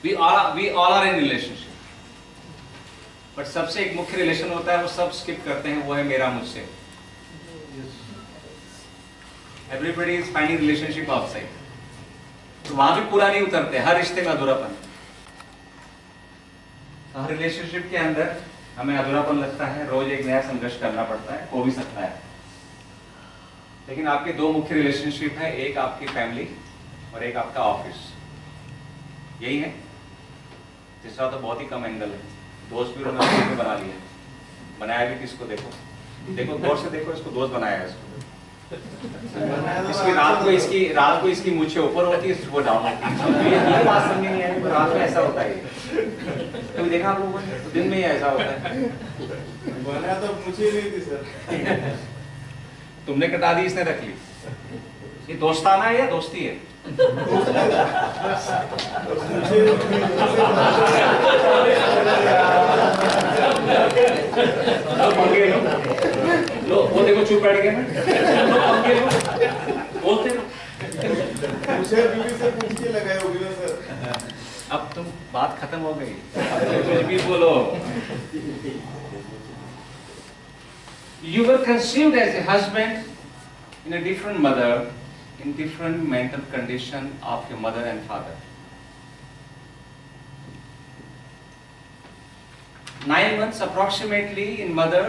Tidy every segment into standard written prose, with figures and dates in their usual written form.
We all are in relationship, but सबसे एक मुख्य रिलेशन होता है, वो सब स्किप करते हैं, वो है मेरा मुझसे। Everybody is finding relationship outside, तो वहां भी पूरा नहीं उतरते, हर रिश्ते में अधूरापन। हर रिलेशनशिप के अंदर हमें अधूरापन लगता है, रोज एक नया संघर्ष करना पड़ता है, हो भी सकता है। लेकिन आपके दो मुख्य रिलेशनशिप है, एक आपकी फैमिली और एक आपका ऑफिस, यही है। तीसरा तो बहुत ही कम एंगल है, दोस्त भी उन्होंने बना लिया, बनाया भी किसको, देखो गौर से देखो, इसको दोस्त बनाया है इसको। इसकी रात को इसकी मूछें ऊपर होती है, सुबह डाउन होती है। ये बात समझ नहीं आई, रात में ऐसा होता है, कभी देखा आप लोगों ने? दिन में ही ऐसा होता है। बनाया तो मुझे नहीं थी सर। तुमने कटा दी, इसने रख ली। ये दोस्ताना है या दोस्ती है? लो वो देखो चुप बैठ गए बोलते रहो। मुझे बीवी से पूछ के लगाए होगी ना सर। अब तुम बात खत्म हो गई, कुछ भी बोलो। You were conceived as a husband in a different mother, in different mental condition of your mother and father. 9 months approximately in mother,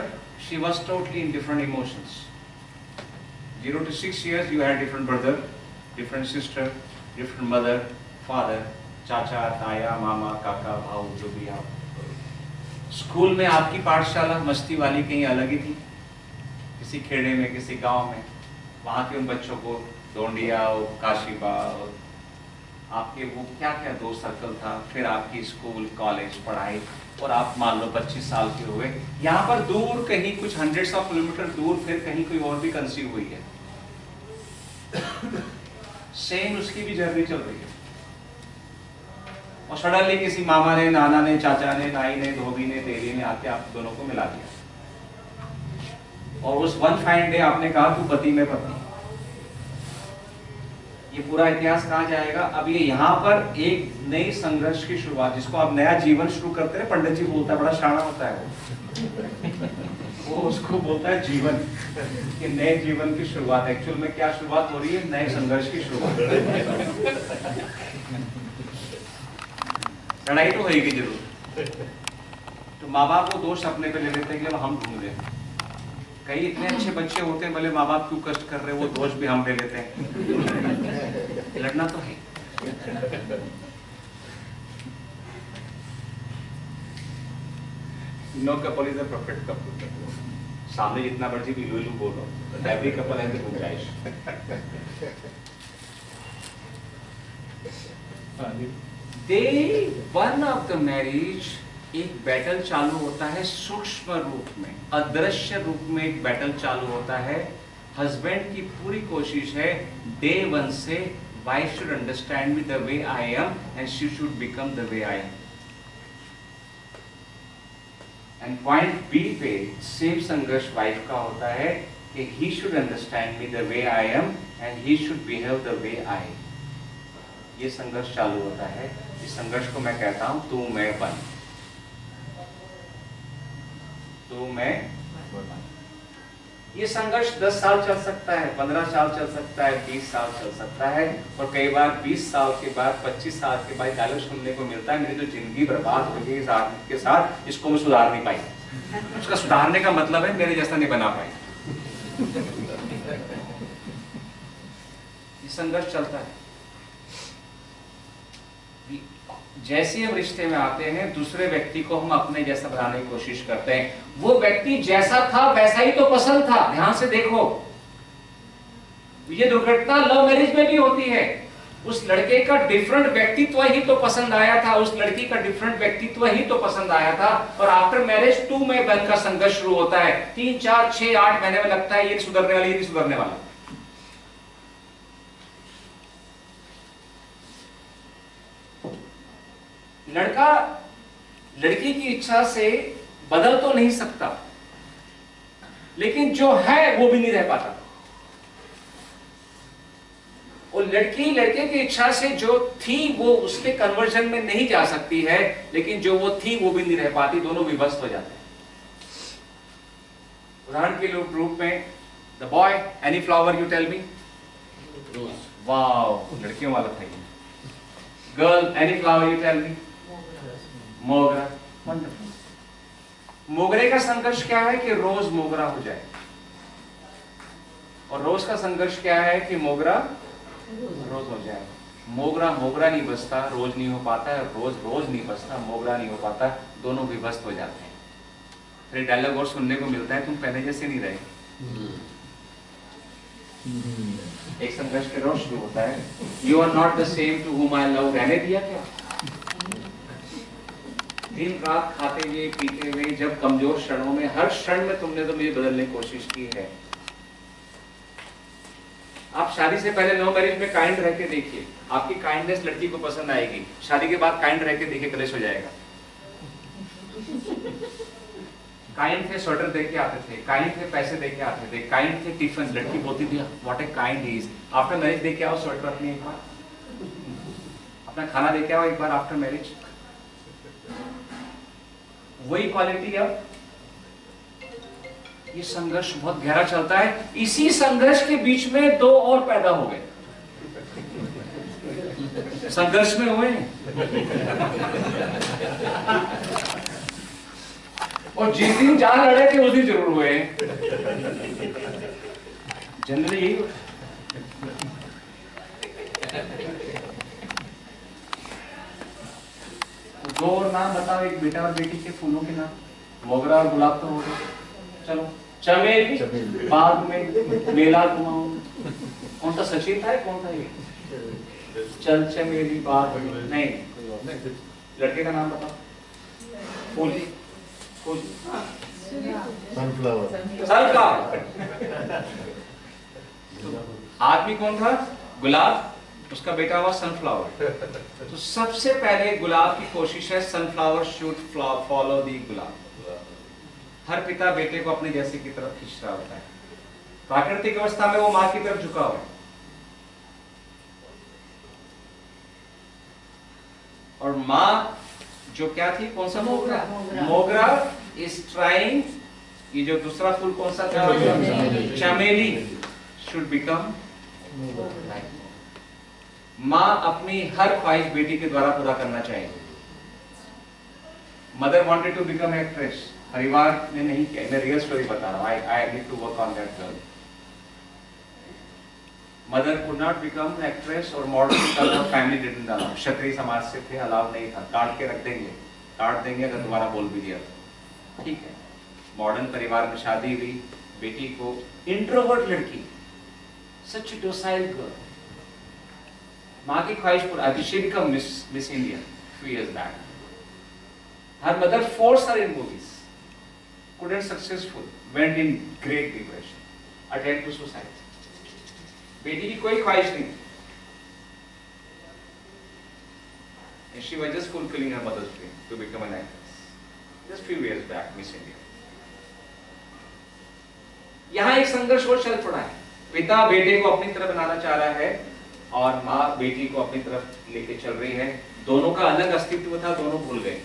she was totally in different emotions. 0 to 6 years you had different brother, different sister, different mother, father, चाचा, ताया, मामा, काका, भाऊ, जो भी आप। School में आपकी पाठशाला मस्ती वाली कहीं अलग ही थी, किसी खेड़े में, किसी गांव में। वहां के उन बच्चों को डोंडिया और काशीबा और आपके वो क्या क्या दोस्त सर्कल था। फिर आपकी स्कूल, कॉलेज, पढ़ाई, और आप मान लो 25 साल के हुए। यहाँ पर दूर कहीं कुछ हंड्रेड्स ऑफ किलोमीटर दूर फिर कहीं कोई और भी कंसीव हुई है। सेम उसकी भी जर्नी चल रही है, और सडनली किसी मामा ने, नाना ने, चाचा ने, नाई ने, धोबी ने, तेली ने आके आप दोनों को मिला दिया, और उस वन फाइन डे आपने कहा तू पति में पत्नी। ये पूरा इतिहास कहा जाएगा। अब ये यहाँ पर एक नई संघर्ष की शुरुआत, जिसको आप नया जीवन शुरू करते हैं, पंडित जी बोलता है, बड़ा शाना होता है वो उसको बोलता है जीवन, कि नए जीवन की शुरुआत। एक्चुअल में क्या शुरुआत हो रही है? नए संघर्ष की शुरुआत। लड़ाई तो होगी जरूर। तो माँ बाप को दोष अपने पे ले लेते हैं कि हम ढूंढ लें। कई इतने अच्छे बच्चे होते हैं, भले माँ बाप क्यों कष्ट कर रहे हैं, वो दोष भी हम ले लेते हैं। लड़ना तो है। No couple is a perfect couple. सामने जितना मर्जी भी लू बोलो, एवरी कपल हैज अ गुंजाइश। Day one of the marriage, एक बैटल चालू होता है सूक्ष्म रूप में, अदृश्य रूप में एक बैटल चालू होता है। हस्बैंड की पूरी कोशिश है डे वन से, wife should understand me the way I am and she should become the way I am. And point B पे सेम संघर्ष वाइफ का होता है कि he should understand me the way I am and he should behave the way I. ये संघर्ष चालू होता है। इस संघर्ष को मैं कहता हूं तू मैं बन। तो मैं, ये संघर्ष 10 साल चल सकता है, 15 साल चल सकता है, 20 साल चल सकता है, और कई बार 20 साल के बाद, 25 साल के बाद डायलॉग सुनने को मिलता है, मेरी तो जिंदगी बर्बाद हो गई इस आदमी के साथ, इसको मैं सुधार नहीं पाई। उसका सुधारने का मतलब है मेरे जैसा नहीं बना पाई। ये संघर्ष चलता है। जैसे हम रिश्ते में आते हैं, दूसरे व्यक्ति को हम अपने जैसा बनाने की कोशिश करते हैं। वो व्यक्ति जैसा था वैसा ही तो पसंद था। ध्यान से देखो, ये दुर्घटना लव मैरिज में भी होती है। उस लड़के का डिफरेंट व्यक्तित्व ही तो पसंद आया था, उस लड़की का डिफरेंट व्यक्तित्व ही तो पसंद आया था, और आफ्टर मैरिज टू में बन का संघर्ष शुरू होता है। 3, 4, 6, 8 महीने में लगता है ये सुधरने वाली, ये नहीं सुधरने वाला। लड़का लड़की की इच्छा से बदल तो नहीं सकता, लेकिन जो है वो भी नहीं रह पाता। वो लड़की लड़के की इच्छा से जो थी वो उसके कन्वर्जन में नहीं जा सकती है, लेकिन जो वो थी वो भी नहीं रह पाती, दोनों विभक्त हो जाते हैं। उदाहरण के रूप में the boy, any flower you tell me. Wow, लड़कियों वाला था ये। Girl, any flower you tell me. मोगरा। वंडरफुल। मोगरे का संघर्ष क्या है कि रोज मोगरा हो जाए, और रोज का संघर्ष क्या है कि मोगरा रोज हो जाए। मोगरा मोगरा नहीं बसता, रोज नहीं हो पाता है, रोज रोज नहीं बसता, मोगरा नहीं हो पाता, दोनों विभक्त हो जाते हैं। फिर डायलॉग और सुनने को मिलता है, तुम पहले जैसे नहीं रहे। एक संघर्ष के रोज शुरू होता है, you are not the same to whom I love. रहने दिया क्या? दिन रात खाते हुए पीते हुए, जब कमजोर क्षणों में, हर क्षण में तुमने तो मुझे बदलने की कोशिश की है। आप शादी से पहले नो मैरिज में काइंड रह के देखिए, आपकी काइंडनेस लड़की को पसंद आएगी। शादी के बाद काइंड रह के देखिए, कलेश हो जाएगा। काइंड थे, स्वेटर दे के आते थे, काइंड थे, पैसे दे के आते थे, काइंड थे, टिफिन। लड़की बोलती थी what a kind he is. After marriage they के आओ स्वेटर अपनी, एक बार अपना खाना दे के आओ एक बार आफ्टर मैरिज। वही क्वालिटी। अब ये संघर्ष बहुत गहरा चलता है। इसी संघर्ष के बीच में दो और पैदा हो गए, संघर्ष में हुए, और जिस दिन जहां लड़े थे उस दिन जरूर हुए। जनरली यही होता है। दो और नाम बताओ, एक बेटा और बेटी के फूलों के नाम। मोगरा और गुलाब तो हो गए, चलो चमेली, बाग में मेला घुमाओ। कौन सा सचिन था, कौन था ये? चल चमेली बाग में, नहीं लड़के का नाम बताओ। फूल, फूल, सनफ्लावर। सनफ्लावर। आदमी कौन था? गुलाब, उसका बेटा हुआ सनफ्लावर। तो सबसे पहले गुलाब की कोशिश है सनफ्लावर शुड फॉलो दी गुलाब। हर पिता बेटे को अपने जैसे की तरफ खींच रहा होता है। प्राकृतिक अवस्था में वो मां की तरफ झुका हुआ है, और मां जो क्या थी, कौन सा? मोगरा। मोगरा इज ट्राइंग, ये जो दूसरा फूल कौन सा था? चमेली, शुड बिकम। मां अपनी हर ख्वाहिश बेटी के द्वारा पूरा करना चाहिए। Mother wanted to become actress, परिवार ने नहीं किया। मैं रियल स्टोरी बता रहा हूँ। I need to work on that girl. Mother could not become actress और model because family didn't allow. क्षत्रिय समाज से थे, अलाउ नहीं था। काट के रख देंगे, काट देंगे अगर दोबारा बोल भी दिया तो। ठीक है, मॉडर्न परिवार में शादी हुई, बेटी को, इंट्रोवर्ट लड़की, सच ए डोसाइल गर्ल, माँ की ख्वाहिश पूरा। She become miss India few years back. Her mother forced her in movies. Couldn't successful. Went in great depression. Attempt to suicide. बेटी की कोई ख्वाहिश नहीं। And she was just fulfilling her mother's dream to become an actress. Just few years back, Miss India. यहाँ एक संघर्ष और चल पड़ा है। पिता बेटे को अपनी तरफ बनाना चाह रहा है और माँ बेटी को अपनी तरफ लेके चल रही है। दोनों का अलग अस्तित्व था, दोनों भूल गए।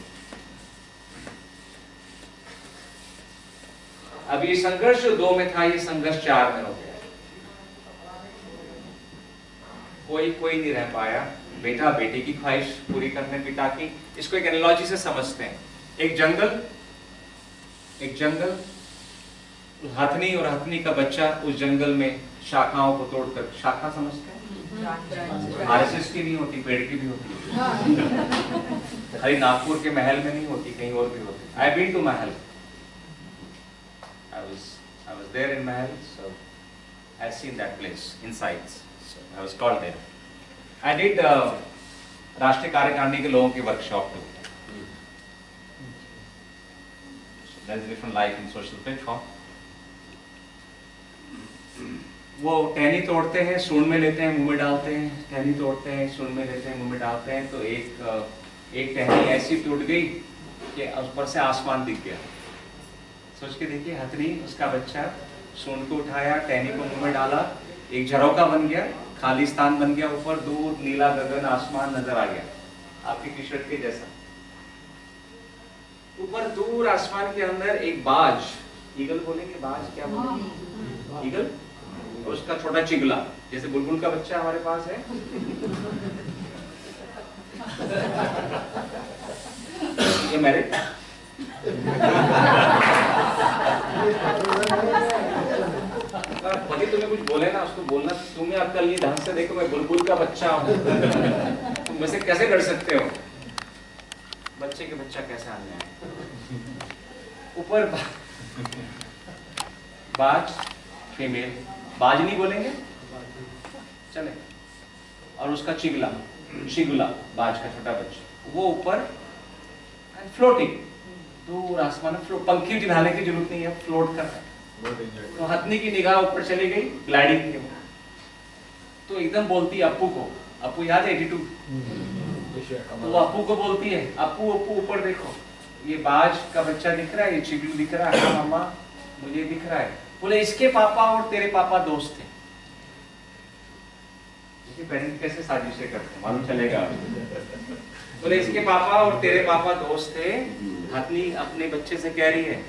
अब ये संघर्ष जो 2 में था, ये संघर्ष 4 में हो गया। कोई नहीं रह पाया। बेटा बेटी की ख्वाहिश पूरी करने पिता की। इसको एक एनालॉजी से समझते हैं। एक जंगल, हथनी और हथनी का बच्चा उस जंगल में शाखाओं को तोड़कर, शाखा समझते हैं? आरएसएस की नहीं होती, पेड़ की भी होती है। खाली नागपुर के महल में नहीं होती, कहीं और भी होती। I been to Mahal, I was there in Mahal, so I've seen that place inside. So I was called there. I did राष्ट्रीय कार्यकारिणी के लोगों की workshop two. There is different life in social platform. वो टहनी तोड़ते हैं, सूंड में लेते हैं, मुंह में डालते हैं। टहनी तोड़ते हैं, सूंड में लेते हैं, मुंह में डालते हैं। तो एक टहनी ऐसी टूट गई कि उस पर से आसमान दिख गया। सोच के देखिए, हथनी उसका बच्चा सूंड को उठाया, टहनी को मुंह में डाला, एक झरोका बन गया, खालिस्तान बन गया, ऊपर दूर नीला गगन आसमान नजर आ गया आपकी टी शर्ट के जैसा। ऊपर दूर आसमान के अंदर एक बाज, ईगल बोलेंगे, बाज क्या बोलेंगे, ईगल, और उसका छोटा चिगला, जैसे बुलबुल का बच्चा हमारे पास है। ये मैरिड पति तुम्हें कुछ बोले ना, उसको बोलना तुम्हें अक्ल नहीं, ढंग से देखो मैं बुलबुल का बच्चा हूँ, तुम मुझसे कैसे डर सकते हो? बच्चे के बच्चा कैसे आने आए? ऊपर बाज फीमेल, बाज नहीं बोलेंगे चले, और उसका चिगला, चिगला बाज का छोटा बच्चा, वो ऊपर फ्लोटिंग दूर आसमान में, पंखी ढालने की जरूरत नहीं है, फ्लोट कर रहा है। तो हथनी की निगाह ऊपर चली गई, ग्लाइडिंग की, तो एकदम बोलती है अप्पू को, अप्पू याद है 82, तो वो अप्पू को बोलती है, अप्पू अप्पू ऊपर देखो, ये बाज का बच्चा दिख रहा है, ये चिगलू दिख रहा है, हाँ मामा मुझे दिख रहा है। बोले इसके पापा और तेरे पापा दोस्त थे। पेरेंट कैसे साजिशें करते हैं मालूम चलेगा। बोले इसके पापा और तेरे पापा दोस्त थे। हथनी अपने बच्चे से कह रही है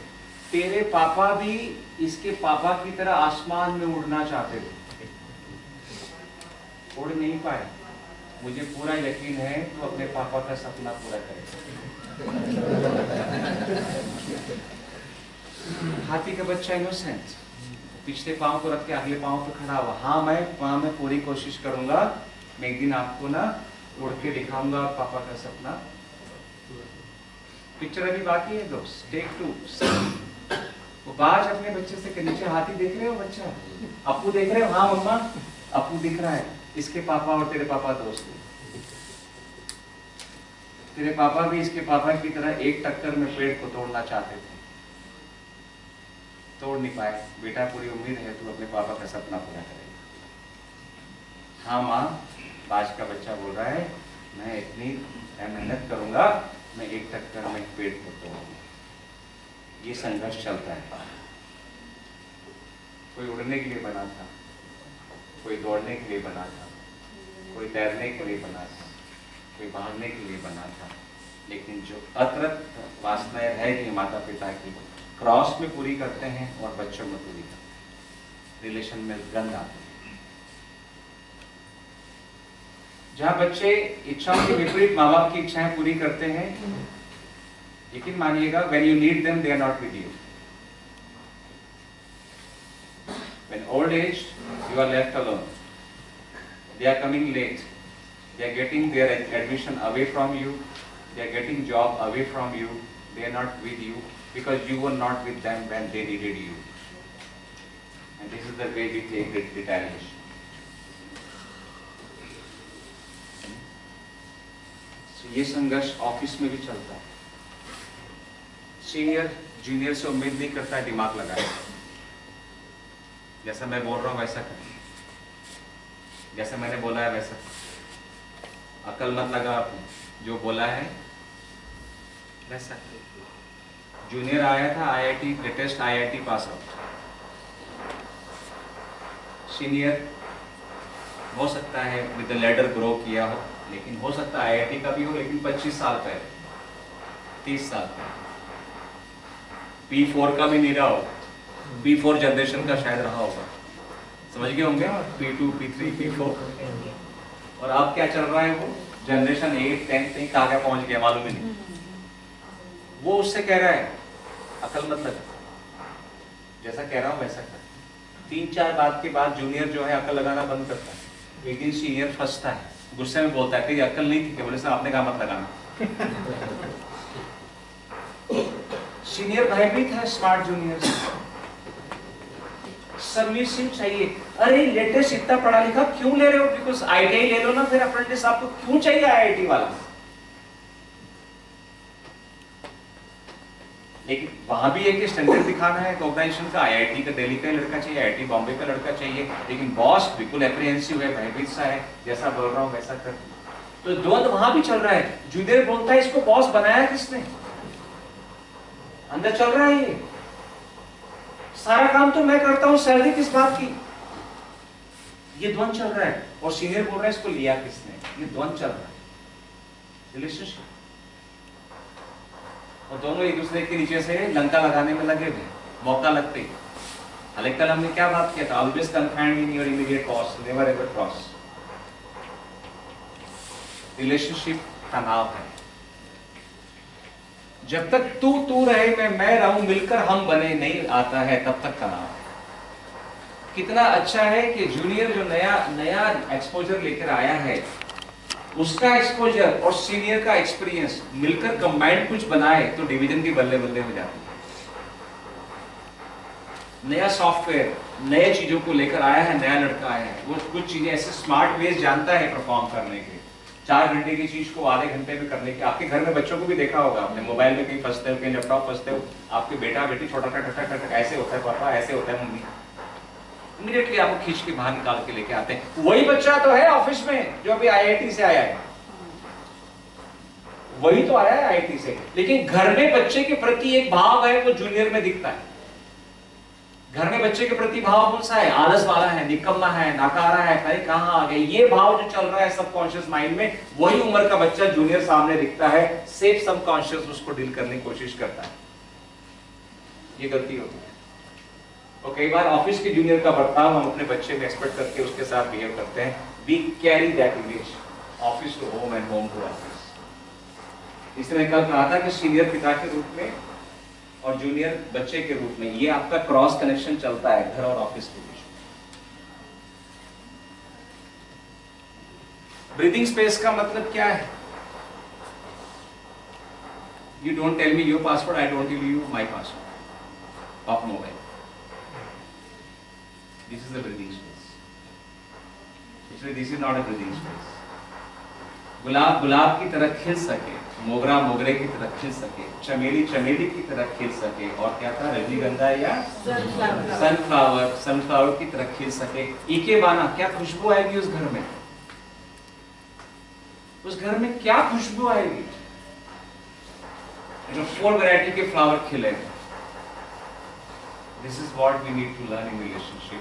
तेरे पापा भी इसके पापा की तरह आसमान में उड़ना चाहते थे, उड़ नहीं पाए। मुझे पूरा यकीन है तो अपने पापा का सपना पूरा करेगा। हाथी का बच्चा इनोसेंट, पिछले पांव को रख के अगले पांव पे खड़ा हुआ, हाँ मैं पूरी कोशिश करूंगा, मैं एक दिन आपको ना उड़ के दिखाऊंगा पापा का सपना। पिक्चर अभी बाकी है दोस्त, टेक 2। वो बाज अपने बच्चे से नीचे, हाथी देख रहे हो बच्चा, अप्पू देख रहे हो, हाँ मम्मा अप्पू दिख रहा है, इसके पापा और तेरे पापा दोस्त हैं। तेरे पापा भी इसके पापा की तरह एक टक्कर में पेड़ को तोड़ना चाहते थे, तोड़ नहीं पाए। बेटा पूरी उम्मीद है तू अपने पापा का सपना पूरा करेगा। हाँ माँ, बाज का बच्चा बोल रहा है मैं इतनी मेहनत करूंगा, मैं एक टक्कर में पेड़ को तोड़ूंगा। ये संघर्ष चलता है। कोई उड़ने के लिए बना था, कोई दौड़ने के लिए बना था, कोई तैरने के लिए बना था, कोई भागने के लिए बना था, लेकिन जो अतरत वासनाएं है कि माता पिता की क्रॉस में पूरी करते हैं और बच्चों में पूरी करते हैं, रिलेशन में गंध आती है। जहां बच्चे इच्छाओं के विपरीत माँ बाप की इच्छाएं पूरी करते हैं, यकीन मानिएगा when you need them they are not with you. When old age you are left alone, they are coming late, they are getting their admission away from you, they are getting job away from you, they are not with you because you were not with them when they needed you. And this is the way we take retaliation. So ये संघर्ष office में भी चलता है। Senior junior से उम्मीद नहीं करता है दिमाग लगाए, जैसा मैं बोल रहा हूँ वैसा कर, जैसा मैंने बोला है वैसा। अकल मत लगा आपने, जो बोला है वैसा। जूनियर आया था IIT, latest IIT pass out. Senior हो सकता है विद द लैडर ग्रो किया हो, लेकिन हो सकता है आईआईटी का भी हो, लेकिन 25 साल पहले, 30 साल पहले। P4 का भी नहीं रहा हो, P4 जनरेशन का शायद रहा होगा, समझ गए होंगे, P2 P3 P4। और अब क्या चल रहा है, वो जनरेशन 8 10 नहीं कहाँ क्या पहुंच गया मालूम ही नहीं। वो उससे कह रहा है अकल मत लगा, जैसा कह रहा हूँ वैसा कर। 3-4 बात के बाद जूनियर जो है अकल लगाना बंद करता है। एक दिन सीनियर फंसता है, गुस्से में बोलता है कि अकल नहीं थी, बोले सर आपने कहा मत लगाना। सीनियर भयभीत है स्मार्ट जूनियर से, सर्विसिंग चाहिए। अरे लेटेस्ट इतना पढ़ा लिखा क्यों ले रहे हो, बिकॉज आईटीआई ले लो ना, फिर अप्रेंटिस आपको क्यों चाहिए आईआईटी वाला। लेकिन वहां भी एक स्टैंडर्ड दिखाना है ऑर्गेनाइजेशन का, आईआईटी का दिल्ली का लड़का चाहिए, आईआईटी बॉम्बे का लड़का चाहिए, लेकिन बॉस बिल्कुल एप्रीहेंसिव है, भयभीत सा है, जैसा बोल रहा हूँ वैसा कर। तो द्वंद वहां भी चल रहा है। जूनियर बोलता है इसको बॉस बनाया किसने, अंदर चल रहा है ये, सारा काम तो मैं करता हूं, सैलरी किस बात की। ये द्वंद चल रहा है और सीनियर बोल रहा है इसको लिया किसने, ये द्वंद चल रहा है रिलेशनशिप। और दोनों एक दूसरे के नीचे से लंका लगाने में लगे हुए, मौका लगते ही। हालांकि कल हमने क्या बात किया था, always confined in your immediate cost, never ever cross. Relationship तनाव है। जब तक तू रहे मैं रहूं, मिलकर हम बने नहीं आता है, तब तक तनाव है। कितना अच्छा है कि जूनियर जो नया एक्सपोजर लेकर आया है, उसका एक्सपोजर और सीनियर का एक्सपीरियंस मिलकर कंबाइंड कुछ बनाए तो डिवीजन की बल्ले बल्ले हो जाती है। नया सॉफ्टवेयर, नए चीजों को लेकर आया है, नया लड़का आया है, वो कुछ चीजें ऐसे स्मार्ट वेज जानता है परफॉर्म करने के। 4 घंटे की चीज को आधे घंटे में करने के। आपके घर में बच्चों को भी देखा होगा आपने, मोबाइल में कहीं फंसते हो, कहीं लैपटॉप फंसते हो, आपके बेटा बेटी छोटा टक ऐसे होता है पापा, ऐसे होता है मम्मी, इमीडिएटली आपको खींच के बाहर निकाल के लेके आते हैं। वही बच्चा तो है ऑफिस में जो अभी IIT से आया है, वही तो आया है IIT से, लेकिन घर में बच्चे के प्रति एक भाव है, वो जूनियर में दिखता है। घर में बच्चे के प्रति भाव कौन सा है? आलस वाला है, निकम्मा है, नकारा है, अरे कहां आ गए, ये भाव जो चल रहा है सबकॉन्शियस माइंड में, वही उम्र का बच्चा जूनियर सामने दिखता है, सेफ सबकॉन्शियस उसको डील करने की कोशिश करता है। ये गलती होती है। और कई बार ऑफिस के जूनियर का बर्ताव हम अपने बच्चे में एक्सपेक्ट करके उसके साथ बिहेव करते हैं। We carry that image office to home and home to office. इसलिए कल कहा था कि सीनियर पिता के रूप में और जूनियर बच्चे के रूप में ये आपका क्रॉस कनेक्शन चलता है घर और ऑफिस के बीच। ब्रीदिंग स्पेस का मतलब क्या है? You don't tell me your password, I don't tell you my password of mobile. This is the breathing space. Actually, this is not a breathing space. गुलाब गुलाब की तरह खिल सके, मोगरा मोगरे की तरह खिल सके, चमेली चमेली की तरह खिल सके, और क्या था, रजनीगंधा या सनफ्लावर की तरह खिल सके। इकेबाना, क्या खुशबू आएगी उस घर में, उस घर में क्या खुशबू आएगी। 4 वैरायटी के flower खिलेंगे। This is what we need to learn in relationship.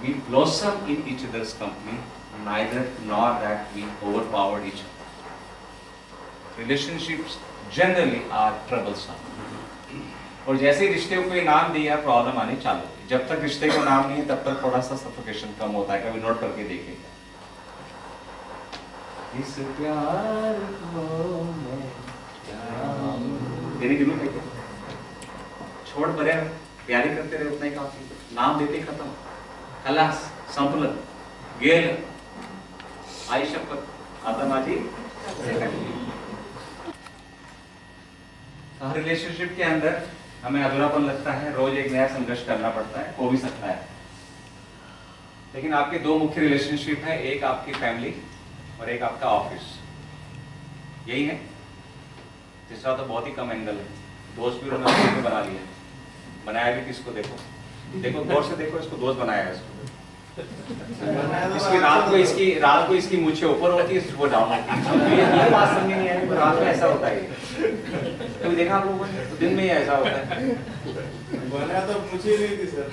We blossom in each other's company, neither nor that we overpower each other. Relationships generally are troublesome. और जैसे ही रिश्ते को नाम दिया, प्रॉब्लम आनी चालू हुई। जब तक रिश्ते को नाम नहीं है तब तक थोड़ा सा सफोकेशन कम होता है। कभी नोट करके देखिएगा, इस प्यार को मैं तेरी दिलों में छोड़ परे, प्यारी करते रहे उतना ही काफी, नाम देते खत्म, खलास, संपलन, गेल, आई शपथ, आतमाजी। हर रिलेशनशिप के अंदर हमें अधूरापन लगता है, रोज एक नया संघर्ष करना पड़ता है, हो भी सकता है। लेकिन आपके 2 मुख्य रिलेशनशिप है, एक आपकी फैमिली और एक आपका ऑफिस, यही है। तीसरा तो बहुत ही कम एंगल है, दोस्त भी उन्होंने बना लिया, बनाया भी किसको, देखो गौर से देखो, इसको दोस्त बनाया है इसको। इसकी रात को इसकी मूछें ऊपर होती है, वो डाउन होती है। ये बात समझ नहीं आई, रात में ऐसा होता है। तो देखा आप लोगों ने, तो दिन में ही ऐसा होता है। बनाया तो मुझे नहीं थी सर,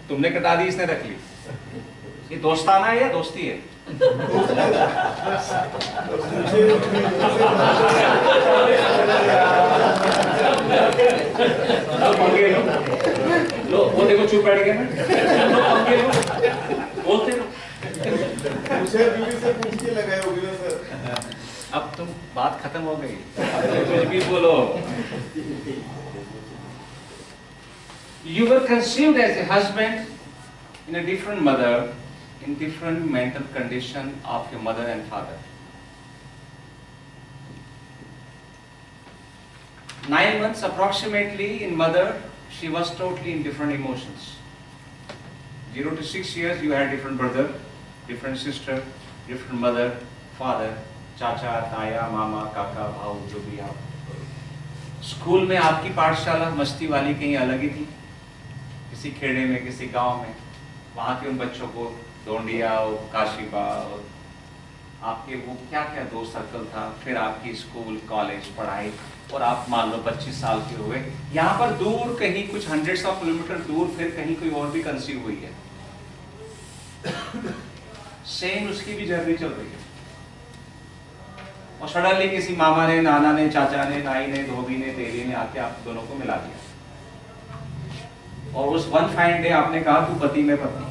तुमने कटा दी, इसने रख ली। ये दोस्ताना है या दोस्ती है? लो वो देखो चुप बैठ गए ना, बोलते रहो। मुझे बीवी से पूछ के लगाए होगी ना सर। अब तुम बात खत्म हो गई, कुछ भी बोलो। You were conceived as a husband in a different mother, in different mental condition of your mother and father. 9 months approximately in mother, she was totally in different emotions. 0 to 6 years you had different brother, different sister, different mother, father, चाचा, ताया, मामा, काका, भाऊ, जो भी आप। School में आपकी पाठशाला मस्ती वाली कहीं अलग ही थी, किसी खेड़े में, किसी गांव में। वहाँ के उन बच्चों को डोंडिया और काशीबा और आपके वो क्या क्या दोस्त सर्कल था। फिर आपकी स्कूल, कॉलेज, पढ़ाई, और आप मान लो 25 साल के हुए। यहाँ पर दूर कहीं कुछ 100s of किलोमीटर दूर फिर कहीं कोई और भी कंसीव हुई है। सेम उसकी भी जर्नी चल रही है। और सडनली किसी मामा ने, नाना ने, चाचा ने, नाई ने, धोबी ने, तेली ने आके आप दोनों को मिला दिया, और उस वन फाइन डे आपने कहा तू पति में पत्नी।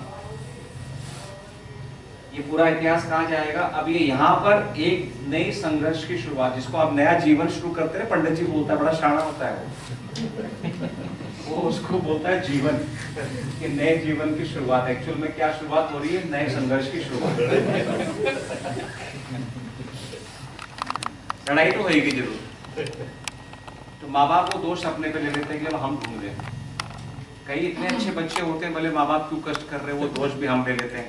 ये पूरा इतिहास कहाँ जाएगा? अब ये यहाँ पर एक नई संघर्ष की शुरुआत, जिसको आप नया जीवन शुरू करते हैं, पंडित जी बोलता है, बड़ा शाना होता है वो उसको बोलता है जीवन, कि नए जीवन की शुरुआत। एक्चुअल में क्या शुरुआत हो रही है? नए संघर्ष की शुरुआत। लड़ाई तो होगी जरूर। तो माँ बाप वो दोष अपने पे ले लेते हैं कि अब हम ढूंढ लें। कई इतने अच्छे बच्चे होते हैं, बोले माँ बाप क्यों कष्ट कर रहे हैं, वो दोष भी हम ले लेते हैं।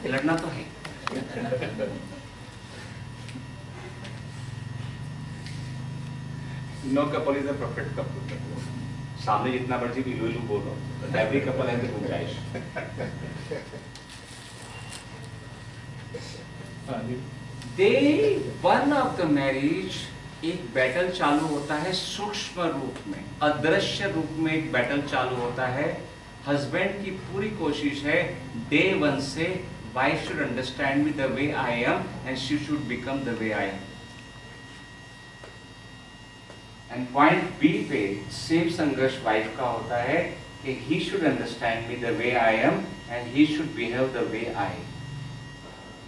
लड़ना तो है। No couple is a perfect couple. सामने जितना मर्जी भी लू बोलो, एवरी कपल है गुंजाइश। Day one of the marriage, एक बैटल चालू होता है सूक्ष्म रूप में, अदृश्य रूप में एक बैटल चालू होता है। हस्बैंड की पूरी कोशिश है डे वन से, wife should understand me the way I am and she should become the way I am. And point B पे सेम संघर्ष वाइफ का होता है कि he should understand me the way I am and he should behave the way I.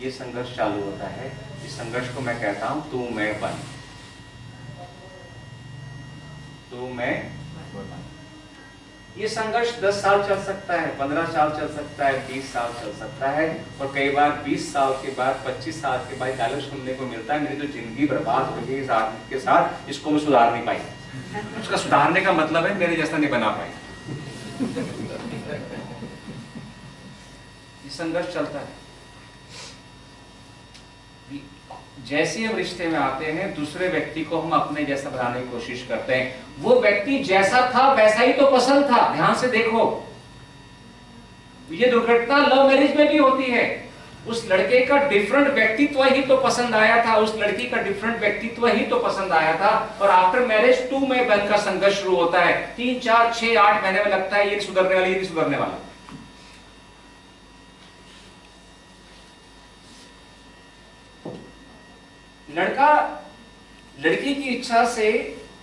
ये संघर्ष चालू होता है। इस संघर्ष को मैं कहता हूं तू मैं वन। तो मैं, ये संघर्ष 10 साल चल सकता है, 15 साल चल सकता है, 20 साल चल सकता है, और कई बार 20 साल के बाद, 25 साल के बाद डायलॉग सुनने को मिलता है, मेरी तो जिंदगी बर्बाद हो गई इस आदमी के साथ, इसको मैं सुधार नहीं पाई। उसका सुधारने का मतलब है मेरे जैसा नहीं बना पाई। ये संघर्ष चलता है। जैसे हम रिश्ते में आते हैं, दूसरे व्यक्ति को हम अपने जैसा बनाने की कोशिश करते हैं। वो व्यक्ति जैसा था वैसा ही तो पसंद था। ध्यान से देखो, ये दुर्घटना लव मैरिज में भी होती है। उस लड़के का डिफरेंट व्यक्तित्व ही तो पसंद आया था, उस लड़की का डिफरेंट व्यक्तित्व ही तो पसंद आया था। और आफ्टर मैरिज 2 में वन का संघर्ष शुरू होता है। 3, 4, 6, 8 महीने में लगता है ये सुधरने वाली, ये नहीं सुधरने वाला। लड़का लड़की की इच्छा से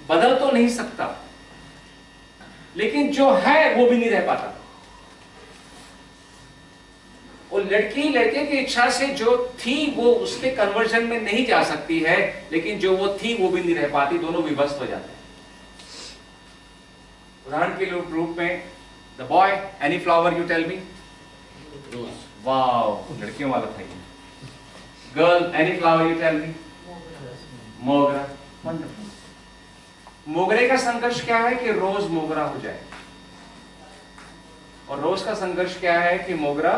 बदल तो नहीं सकता, लेकिन जो है वो भी नहीं रह पाता। और लड़की लड़के की इच्छा से जो थी वो उसके कन्वर्जन में नहीं जा सकती है, लेकिन जो वो थी वो भी नहीं रह पाती, दोनों विभक्त हो जाते हैं। उदाहरण के रूप में, the boy, any flower you tell me. Wow, लड़कियों वाला था ये। Girl, any flower you tell me. मोगरा। वंडरफुल। मोगरे का संघर्ष क्या है कि रोज मोगरा हो जाए, और रोज का संघर्ष क्या है कि मोगरा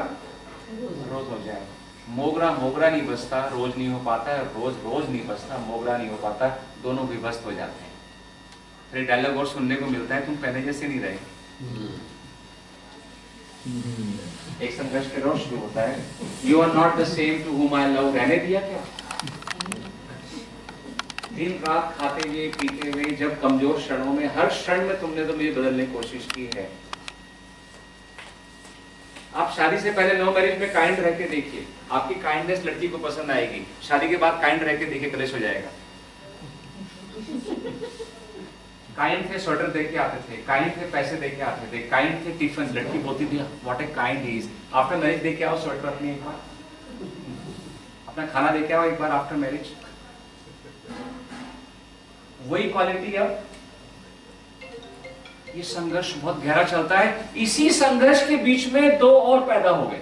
रोज हो जाए। मोगरा मोगरा नहीं बसता, रोज नहीं हो पाता है, रोज रोज नहीं बसता, मोगरा नहीं हो पाता, दोनों विभक्त हो जाते हैं। फिर डायलॉग और सुनने को मिलता है, तुम पहले जैसे नहीं रहे। एक संघर्ष के रोज शुरू होता है, you are not the same to whom I love. रहने दिया क्या? दिन रात खाते हुए पीते हुए, जब कमजोर क्षणों में, हर क्षण में तुमने तो मुझे बदलने की कोशिश की है। आप शादी से पहले लव मैरिज में काइंड रह के देखिए, आपकी काइंडनेस लड़की को पसंद आएगी। शादी के बाद काइंड रह के देखिए, क्लेश हो जाएगा। काइंड थे, स्वेटर दे के आते थे, काइंड थे, पैसे दे के आते थे, काइंड थे, टिफिन। लड़की बोलती थी what a kind he is. After marriage they के आओ स्वेटर अपनी, एक बार अपना खाना दे के आओ एक बार आफ्टर मैरिज। वही क्वालिटी। अब ये संघर्ष बहुत गहरा चलता है। इसी संघर्ष के बीच में 2 और पैदा हो गए,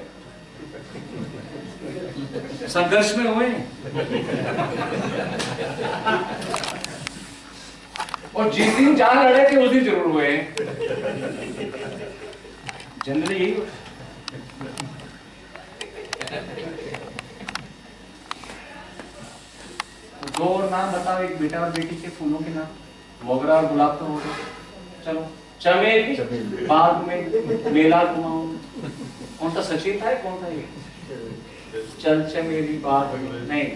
संघर्ष में हुए। और जिस दिन जहां लड़े थे उस दिन जरूर हुए। जनरली यही होता है। दो और नाम बताओ, एक बेटा और बेटी के फूलों के नाम। मोगरा और गुलाब तो हो गए, चलो चमेली, बाग में मेला घुमाऊं। कौन सा सचिन था, कौन था ये? चल चमेली बाग में, नहीं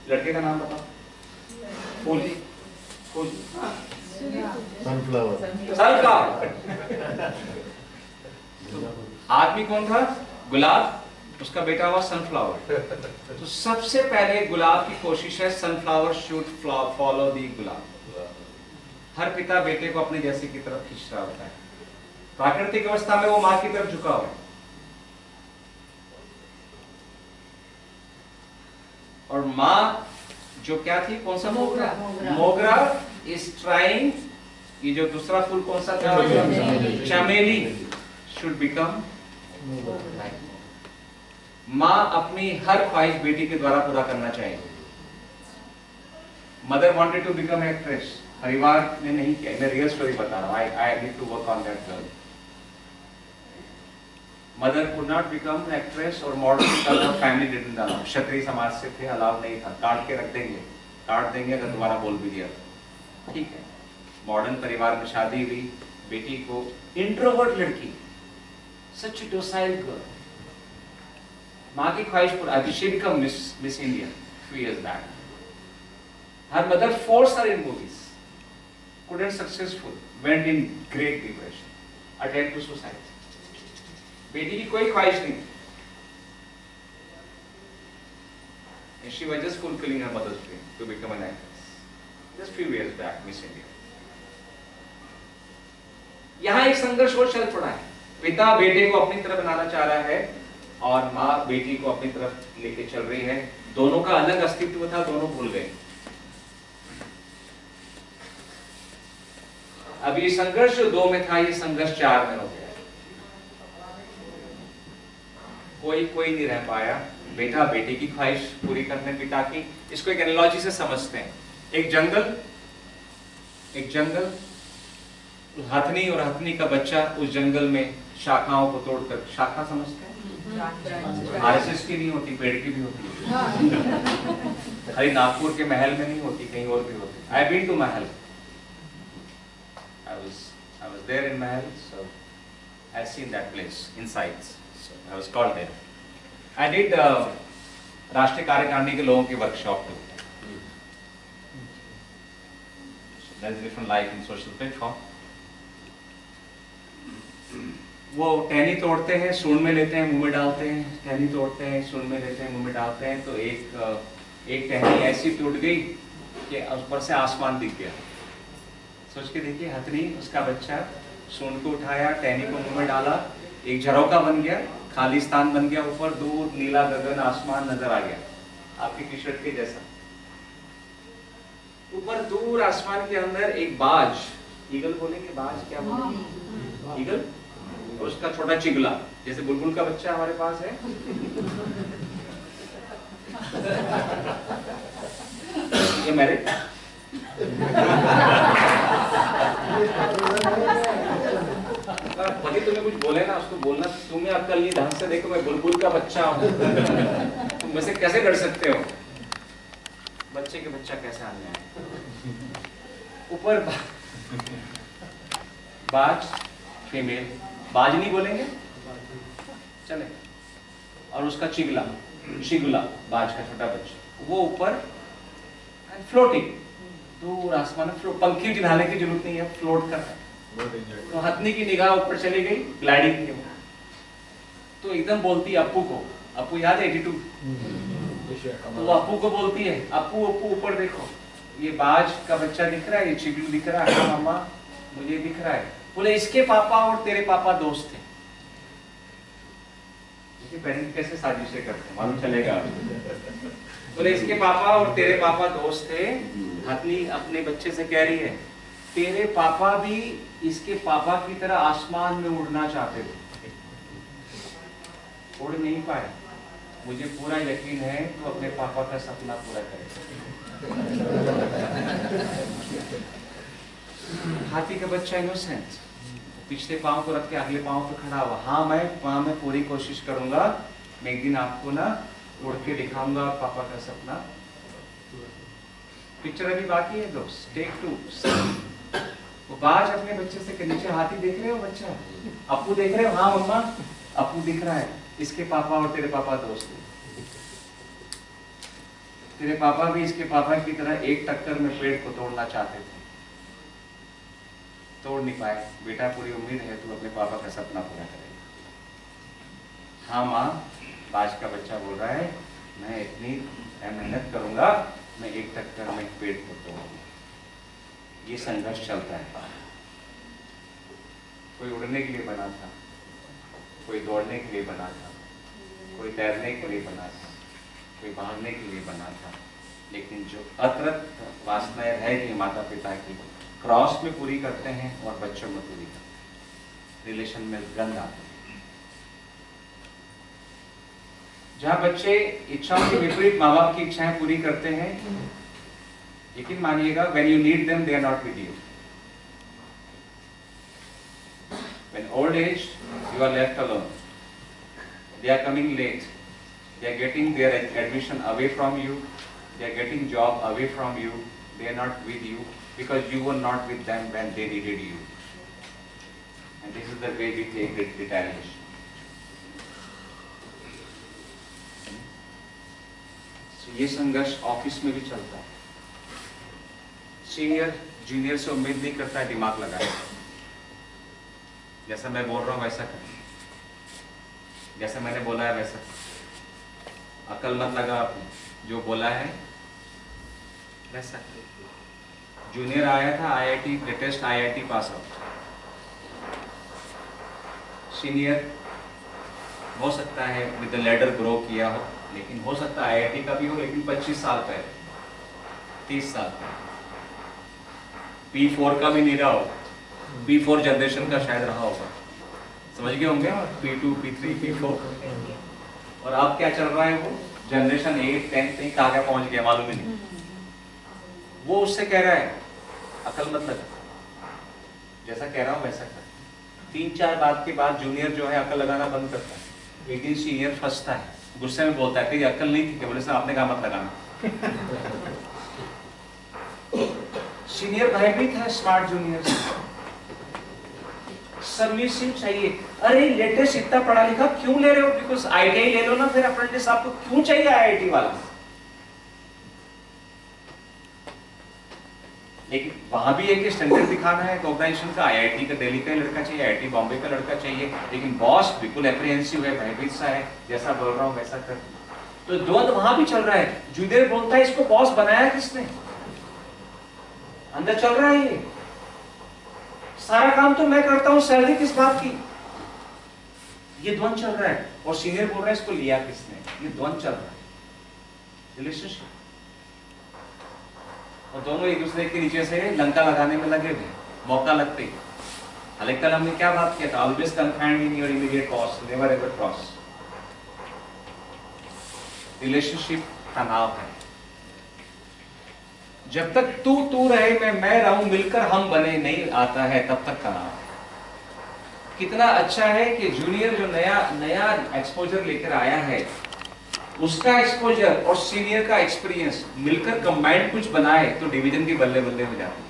लड़के का नाम बताओ। फूल, फूल, सनफ्लावर। आदमी कौन था? गुलाब, उसका बेटा हुआ सनफ्लावर। तो सबसे पहले गुलाब की कोशिश है सनफ्लावर शुड फॉलो दी गुलाब। हर पिता बेटे को अपने जैसे की तरफ खींच रहा होता है। प्राकृतिक अवस्था में वो मां की तरफ झुका हुआ है, और मां जो क्या थी, कौन सा मोगरा। मोगरा इज ट्राइंग, ये जो दूसरा फूल कौन सा था, चमेली, शुड बिकम। मां अपनी हर ख्वाहिश बेटी के द्वारा पूरा करना चाहिए। Mother wanted to become actress, परिवार ने नहीं किया। मैं रियल स्टोरी बता रहा हूँ, I need to work on that girl. Mother could not become actress और model because of family didn't allow. क्षत्रिय समाज से थे, अलाउ नहीं था। काट के रख देंगे, काट देंगे अगर तुम्हारा बोल भी दिया। ठीक है, मॉडर्न परिवार में शादी हुई, बेटी को, इंट्रोवर्ट लड़की, सच डोसाइल गर्ल, माँ की ख्वाहिश पूरा। She become miss India few years back. Her mother forced her in movies, couldn't successful, went in great depression, attempt to suicide. बेटी की कोई ख्वाहिश नहीं थी, and she was just fulfilling her mother's dream to become an actress. Just few years back, Miss India. यहाँ एक संघर्ष और चल पड़ा है। पिता बेटे को अपनी तरफ बनाना चाह रहा है और माँ बेटी को अपनी तरफ लेके चल रही है। दोनों का अलग अस्तित्व था, दोनों भूल गए। अब ये संघर्ष जो 2 में था, ये संघर्ष 4 में हो गया। कोई नहीं रह पाया। बेटा बेटी की ख्वाहिश पूरी करने पिता की। इसको एक एनालॉजी से समझते हैं। एक जंगल, हथनी और हथनी का बच्चा उस जंगल में शाखाओं को तोड़कर, शाखा समझते हैं, आरएसएस की नहीं होती, पेड़ की भी होती है। खाली नागपुर के महल में नहीं होती, कहीं और भी होती। I been to Mahal, I was there in Mahal, so I seen that place inside. So I was called there. I did राष्ट्रीय कार्यकारिणी के लोगों की workshop too. So there is different life in social platform. वो टहनी तोड़ते हैं, सूंड में लेते हैं, मुंह में डालते हैं। टहनी तोड़ते हैं, सूंड में लेते हैं, मुंह में डालते हैं। तो एक टहनी ऐसी टूट गई कि ऊपर से आसमान दिख गया। सोच के देखिए, हथनी, उसका बच्चा, सूंड को उठाया, टहनी को मुंह में डाला, एक झरोका बन गया, खालिस्तान बन गया। ऊपर दूर नीला गगन, आसमान नजर आ गया, आपकी टी शर्ट के जैसा। ऊपर दूर आसमान के अंदर एक बाज, ईगल बोलेंगे, बाज क्या बोलेंगे, ईगल, और उसका छोटा चिगला, जैसे बुलबुल का बच्चा हमारे पास है। ये मैरिड पति तुम्हें कुछ बोले ना, उसको बोलना, तुम्हें अक्ल नहीं, ढंग से देखो, मैं बुलबुल का बच्चा हूँ, तुम मुझसे कैसे डर सकते हो। बच्चे के बच्चा कैसे आने आए। ऊपर बाज, फीमेल, बाज नहीं बोलेंगे चले, और उसका चिगला, बाज का छोटा बच्चा, वो ऊपर फ्लोटिंग, दूर आसमान में। पंखी ढालने की जरूरत नहीं है, फ्लोट कर रहा है। तो हथनी की निगाह ऊपर चली गई, ग्लाइडिंग की, तो एकदम बोलती अप्पू को, अप्पू याद है 82, तो अप्पू को बोलती है, अप्पू ऊपर देखो, ये बाज का बच्चा दिख रहा है, ये चिगलू दिख रहा है। हाँ मम्मा, मुझे दिख रहा है। बोले इसके पापा और तेरे पापा दोस्त थे। पेरेंट कैसे साजिशें करते हैं मालूम चलेगा। बोले इसके पापा और तेरे पापा दोस्त थे। हथनी अपने बच्चे से कह रही है, तेरे पापा भी इसके पापा की तरह आसमान में उड़ना चाहते थे, उड़ नहीं पाए। मुझे पूरा यकीन है तो अपने पापा का सपना पूरा करेगा। हाथी का बच्चा इनोसेंट, पिछले पांव को रख के अगले पांव पे खड़ा हुआ। हाँ मैं पूरी कोशिश करूंगा, मैं एक दिन आपको ना उड़ के दिखाऊंगा पापा का सपना। पिक्चर अभी बाकी है दोस्त, टेक 2। वो बाज अपने बच्चे से के नीचे, हाथी देख रहे हो बच्चा, अप्पू देख रहे हो, हाँ मम्मा अप्पू दिख रहा है, इसके पापा और तेरे पापा दोस्त हैं। तेरे पापा भी इसके पापा की तरह एक टक्कर में पेड़ को तोड़ना चाहते थे, तोड़ नहीं पाए। बेटा पूरी उम्मीद है तू अपने पापा का सपना पूरा करेगा। हाँ माँ, आज का बच्चा बोल रहा है मैं इतनी मेहनत करूंगा, मैं 1 टक्कर में पेड़ को तोड़ूंगा। ये संघर्ष चलता है। कोई उड़ने के लिए बना था, कोई दौड़ने के लिए बना था, कोई तैरने के लिए बना था, कोई भागने के लिए बना था, लेकिन जो अतृप्त वासनाएं रहेगी माता पिता की, क्रॉस में पूरी करते हैं और बच्चों में पूरी करते हैं। रिलेशन में गंध आती है। जहां बच्चे इच्छाओं के विपरीत माँ बाप की इच्छाएं पूरी करते हैं, यकीन मानिएगा, when you need them they are not with you. When old age you are left alone, they are coming late, they are getting their admission away from you, they are getting job away from you, they are not with you because you were not with them when they needed you. And this is the way we take retaliation. ये संघर्ष office में भी चलता है। Senior junior से उम्मीद नहीं करता है दिमाग लगाए, जैसा मैं बोल रहा हूँ वैसा कर, जैसा मैंने बोला है वैसा। अकल मत लगा आपने, जो बोला है वैसा। जूनियर आया था IIT, latest IIT pass out. Senior हो सकता है विद द लैडर ग्रो किया हो, लेकिन हो सकता है आईआईटी का भी हो, लेकिन 25 साल पहले, 30 साल पहले। P4 का भी नहीं रहा हो, P4 जनरेशन का शायद रहा होगा, समझ गए होंगे, P2, P3, P4। और अब क्या चल रहा है, वो जनरेशन 8, 10 कहीं कहाँ पहुंच गया मालूम ही नहीं। वो उससे कह रहा है अकल मत लगा, जैसा कह रहा हूँ वैसा कर। 3-4 बात के बाद जूनियर जो है अकल लगाना बंद करता है। एक दिन सीनियर फंसता है, गुस्से में बोलता है कि अकल नहीं थी क्या? बोले सर आपने कहा मत लगाना। सीनियर भयभीत है स्मार्ट जूनियर से, सर्विसिंग चाहिए। अरे लेटेस्ट इतना पढ़ा लिखा क्यों ले रहे हो? बिकॉज आईटीआई ले लो ना, फिर अप्रेंटिस आपको क्यों चाहिए आईआईटी वाला? लेकिन वहां भी एक स्टैंडर्ड दिखाना है ऑर्गेनाइजेशन का। आईआईटी का दिल्ली का लड़का चाहिए, आईआईटी बॉम्बे का लड़का चाहिए, लेकिन बॉस बिल्कुल एप्रीहेंसिव है, भयभीत सा है, जैसा बोल रहा हूँ वैसा कर। तो द्वंद वहां भी चल रहा है। जूनियर बोलता है इसको बॉस बनाया किसने? अंदर चल रहा है ये, सारा काम तो मैं करता हूं, सैलरी किस बात की? ये द्वंद चल रहा है। और सीनियर बोल रहा है इसको लिया किसने? ये द्वंद चल रहा है रिलेशनशिप। और दोनों एक दूसरे के नीचे से लंका लगाने में लगे हुए, मौका लगते ही। हालांकि कल हमने क्या बात किया था? Always confined in your immediate cause, never ever cross. Relationship तनाव है। जब तक तू रहे मैं रहूं, मिलकर हम बने नहीं आता है, तब तक तनाव है। कितना अच्छा है कि जूनियर जो नया एक्सपोजर लेकर आया है, उसका एक्सपोजर और सीनियर का एक्सपीरियंस मिलकर कंबाइंड कुछ बनाए तो डिवीजन की बल्ले बल्ले हो जाती है।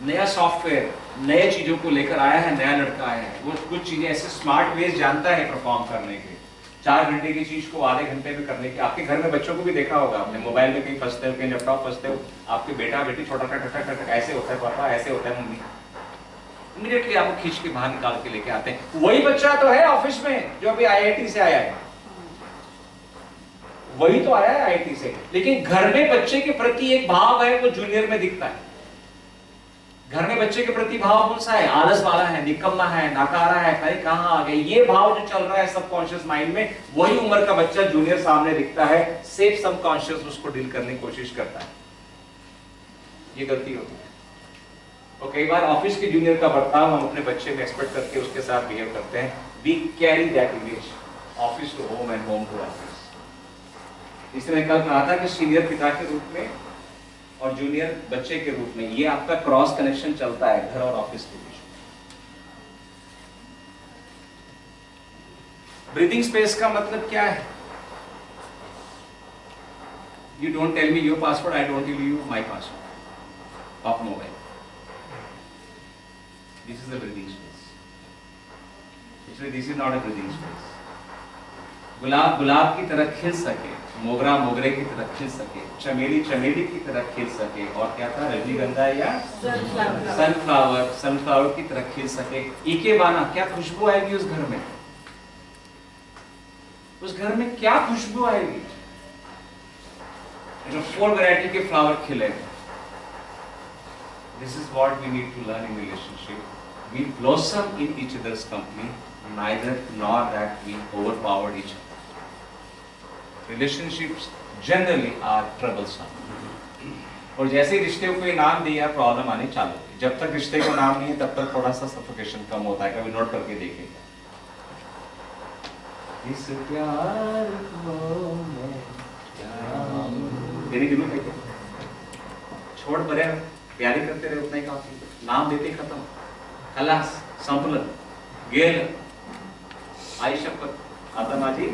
नया सॉफ्टवेयर, नए चीजों को लेकर आया है, नया लड़का आया है, वो कुछ चीजें ऐसे स्मार्ट वेज जानता है परफॉर्म करने के। 4 घंटे की चीज को आधे घंटे में करने की। आपके घर में बच्चों को भी देखा होगा आपने, मोबाइल में कहीं फंसते हो, कहीं लैपटॉप फंसते हो, आपके बेटा बेटी छोटा टक ऐसे होता है पापा, ऐसे होता है मम्मी, इमीडिएटली आपको खींच के बाहर निकाल के लेके आते हैं। वही बच्चा तो है ऑफिस में जो अभी आईआईटी से आया है, वही तो आया है आईआईटी से, लेकिन घर में बच्चे के प्रति एक भाव है, वो जूनियर में दिखता है। घर में बच्चे के प्रति भाव कौन सा है? आलस वाला है, निकम्मा है, नाकारा है, अरे कहां आ गए, ये भाव जो चल रहा है सबकॉन्शियस माइंड में, वही उम्र का बच्चा जूनियर सामने दिखता है, सेफ सबकॉन्शियस उसको डील करने की कोशिश करता है। ये गलती होती है। और कई बार ऑफिस के जूनियर का बर्ताव हम अपने बच्चे में एक्सपेक्ट करके उसके साथ बिहेव करते हैं। We carry that image office to home and home to office. इसलिए कल कहा था कि सीनियर पिता के रूप में और जूनियर बच्चे के रूप में ये आपका क्रॉस कनेक्शन चलता है घर और ऑफिस के बीच। ब्रीदिंग स्पेस का मतलब क्या है? You don't tell me your password, I don't tell you my password of mobile. This is the breathing space. Actually, this is not a breathing space. गुलाब की तरह खिल सके, मोगरा मोगरे की तरह खिल सके, चमेली चमेली की तरह खिल सके, और क्या था, रजनीगंधा या सनफ्लावर सनफ्लावर की तरह खिल सके। इकेबाना, क्या खुशबू आएगी उस घर में, उस घर में क्या खुशबू आएगी। 4 वैरायटी के फ्लावर खिले। This is what we need to learn in relationship. We blossom in each other's company, neither nor that we overpowered each other. Relationships generally are troublesome. और जैसे ही रिश्ते को कोई नाम दिया, प्रॉब्लम आनी चालू हुई। जब तक रिश्ते को नाम नहीं है तब तक थोड़ा सा सफोकेशन कम होता है। कभी नोट करके देखिएगा, इस प्यार को मैं देने की जरूरत है क्या? छोड़ परे, प्यारी करते रहे, उतना ही काफी। नाम देते ही खत्म, खलास, संपलन, गेल, आई शपथ, आता माझी